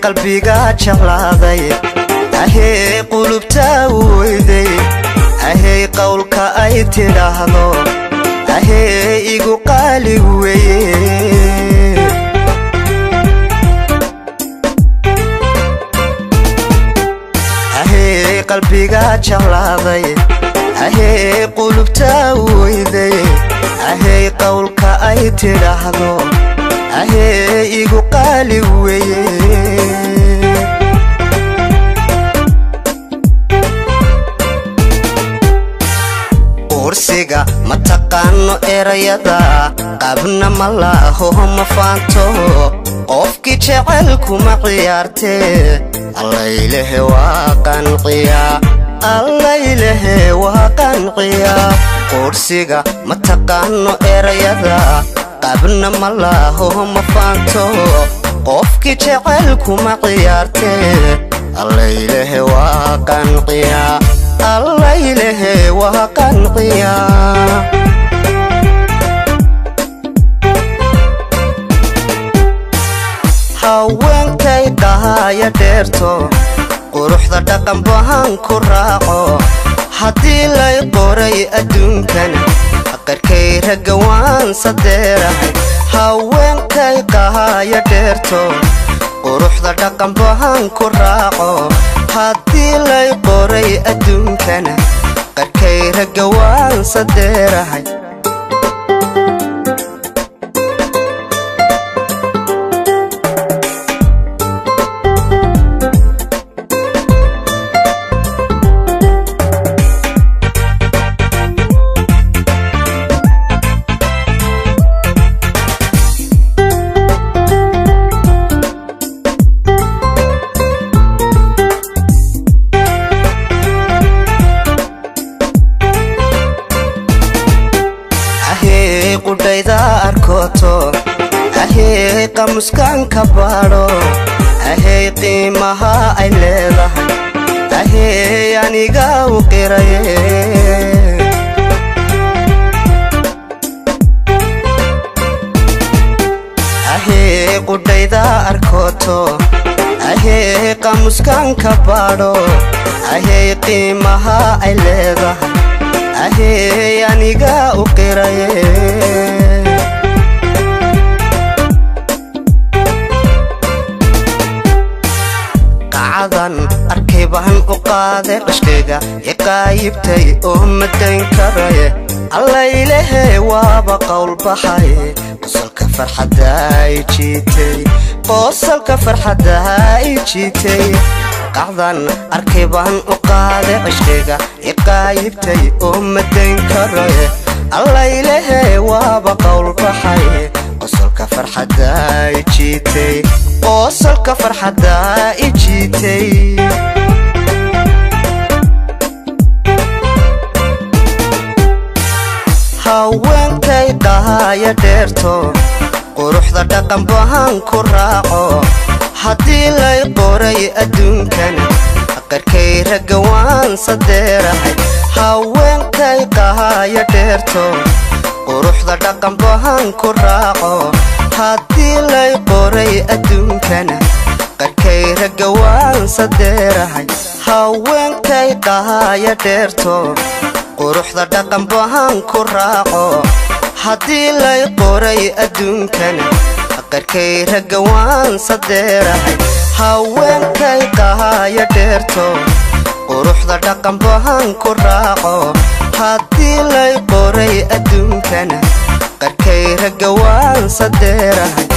qalbiga jeclaaday ahee qulubta weyday ahee qowlka ay tiraahdo ahee igu qaali weeye ahee qalbiga jeclaaday ahee qulubta weyday ahee qowlka ay tiraahdo ahee igu qaali weeye ursiga ma taqaano erayada qabna ma laho ma faanto qofki jecelku ma ciyaartee allaylehe waa qanciya ursiga ma taqaano erayada qabna ma laho ma faanto qofki jecelku ma ciyaartee allaylehe waa qanciya allaylehe waa qanciya haweenkay qahaya dheerto quruxda dhaqan bahan ku raaco haddii lay qoray adduunkan qarkay ragga waan sadeerahay haweenkay qahaya dheerto quruxda dhaqan bahan ku raaco haddii lay qoray adduunkan qarkay ragga waan sadeerahay qudayda arkoto ahee qamuskan ka baadho ahee qiimaha ay leedahay ahee aniga u qiraye ahee qudayda arkoto ahee qamuskan ka baadho ahee qiimaha ay leedahay ahee aniga u qiraye qacadan arkay baan u qaaday qashkayga iqaayibtay oo madayn karaye allaylehe waaba qowl baxay qosolka farxadda ay jiitay qacdan arkay baan u qaaday qashkayga iqaayibtay oo madayn karaye allaylehe waaba qowl baxay qosolka farxadda ay jiitay haweenkay qahaya dheerto quruxda dhaqan bahan ku raaco haddii lay qoray adduunkan qarkay ragga waan sadeerahay haweenkay qahaya dheerto quruxda dhaqan bahan ku raaco haddii lay qoray adduunkan qarkay ragga waan sadeerahay haweenkay qahaya dheerto quruxda dhaqan bahan ku raaco haddii lay qoray adduunkan qarkay ragga waan sadeerahay haweenkay qahaya dheerto quruxda dhaqan bahan ku raaco haddii lay qoray adduunkan qarkay ragga waan sadeerahay